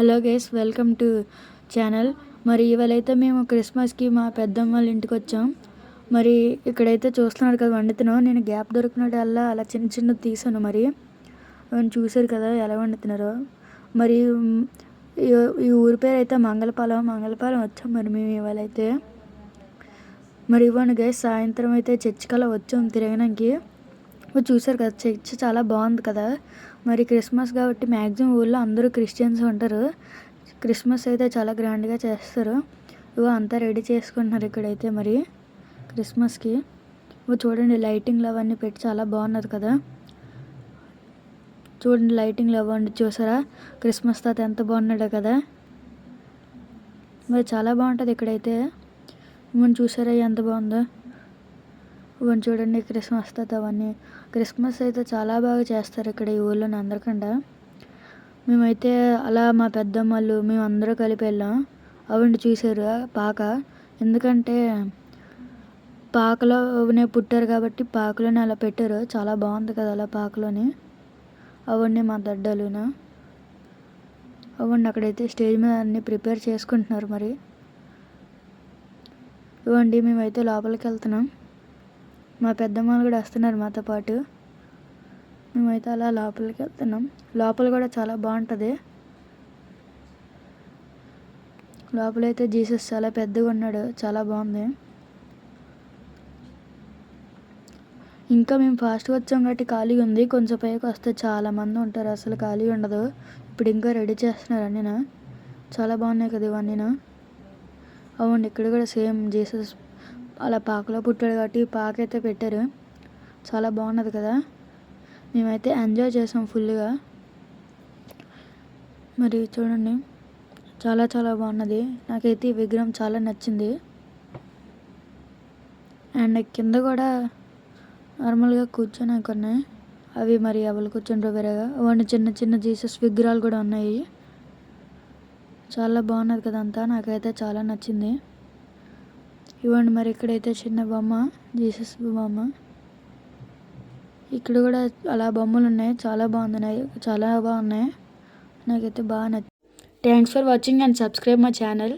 Hello guys, welcome to channel. మరి ఇవాళైతే మేము క్రిస్మస్కి మా పెద్దమ్మ వాళ్ళ ఇంటికి వచ్చాం. మరి ఇక్కడైతే చూస్తున్నారు కదా వండుతున్నాం. నేను గ్యాప్ దొరికినట్టల్లా అలా చిన్న చిన్న తీసాను. మరి చూసారు కదా ఎలా వండుతున్నారో. మరి ఈ ఊరి పేరు అయితే మంగళపాలెం వచ్చాం మరి మేము ఇవాళైతే. మరి ఇవ్వండి గైస్, సాయంత్రం అయితే చర్చికి అలా వచ్చాం తిరగడానికి. చూసారు కదా చర్చ్ చాలా బాగుంది కదా. మరి క్రిస్మస్ కాబట్టి మ్యాక్సిమం ఊళ్ళో అందరూ క్రిస్టియన్స్ ఉంటారు. క్రిస్మస్ అయితే చాలా గ్రాండ్గా చేస్తారు. అంతా రెడీ చేసుకుంటున్నారు ఇక్కడైతే మరి క్రిస్మస్కి. చూడండి లైటింగ్లు అవన్నీ పెట్టి చాలా బాగున్నది కదా. చూడండి లైటింగ్లు అవ్వండి, చూసారా క్రిస్మస్ తాత ఎంత బాగున్నాడో కదా. మరి చాలా బాగుంటుంది ఇక్కడైతే. మనం చూసారా ఎంత బాగుందో. ఇవన్నీ చూడండి క్రిస్మస్ తాత అవన్నీ. క్రిస్మస్ అయితే చాలా బాగా చేస్తారు ఇక్కడ ఈ ఊళ్ళోని అందరికంటే. మేమైతే అలా మా పెద్దమ్మలు మేము అందరూ కలిపి వెళ్ళాం. అవండి చూసారు పాక. ఎందుకంటే పాకలోనే పుట్టారు కాబట్టి పాకలోనే అలా పెట్టారు. చాలా బాగుంది కదా అలా పాకలోని. అవన్నీ మా దడ్డలునా. అవండి అక్కడైతే స్టేజ్ మీద అన్నీ ప్రిపేర్ చేసుకుంటున్నారు. మరి ఇవ్వండి మేమైతే లోపలికి వెళ్తున్నాం. మా పెద్దమ్మలు కూడా వస్తున్నారు మాతో పాటు. మేమైతే అలా లోపలికి వెళ్తున్నాం. లోపల కూడా చాలా బాగుంటుంది. లోపలైతే జీసస్ చాలా పెద్దగా ఉన్నాడు, చాలా బాగుంది. ఇంకా మేము ఫాస్ట్గా వచ్చాం కాబట్టి ఖాళీగా ఉంది. కొంచెం పైకి వస్తే చాలా మంది ఉంటారు, అసలు ఖాళీ ఉండదు. ఇప్పుడు ఇంకా రెడీ చేస్తున్నారు అన్నీనా. చాలా బాగున్నాయి కదా ఇవన్నీనా. అవునండి ఇక్కడ కూడా సేమ్ జీసస్ అలా పాకలో పుట్టాడు కాబట్టి పాక అయితే పెట్టారు. చాలా బాగున్నది కదా. మేమైతే ఎంజాయ్ చేసాం ఫుల్గా. మరి చూడండి చాలా చాలా బాగున్నది. నాకైతే ఈ విగ్రహం చాలా నచ్చింది. అండ్ కింద కూడా నార్మల్గా కూర్చోడానికి ఉన్నాయి. అవి మరి ఎవరు కూర్చుంటారో వేరేగా. అవన్నీ చిన్న చిన్న జీసస్ విగ్రహాలు కూడా ఉన్నాయి. చాలా బాగున్నది కదా అంతా. నాకైతే చాలా నచ్చింది. ఇవ్వండి మరి ఇక్కడైతే చిన్న బొమ్మ, జీసస్ బొమ్మ. ఇక్కడ కూడా అలా బొమ్మలు ఉన్నాయి. చాలా బాగున్నాయి. నాకైతే బాగా నచ్చింది. Thanks for watching and subscribe my channel.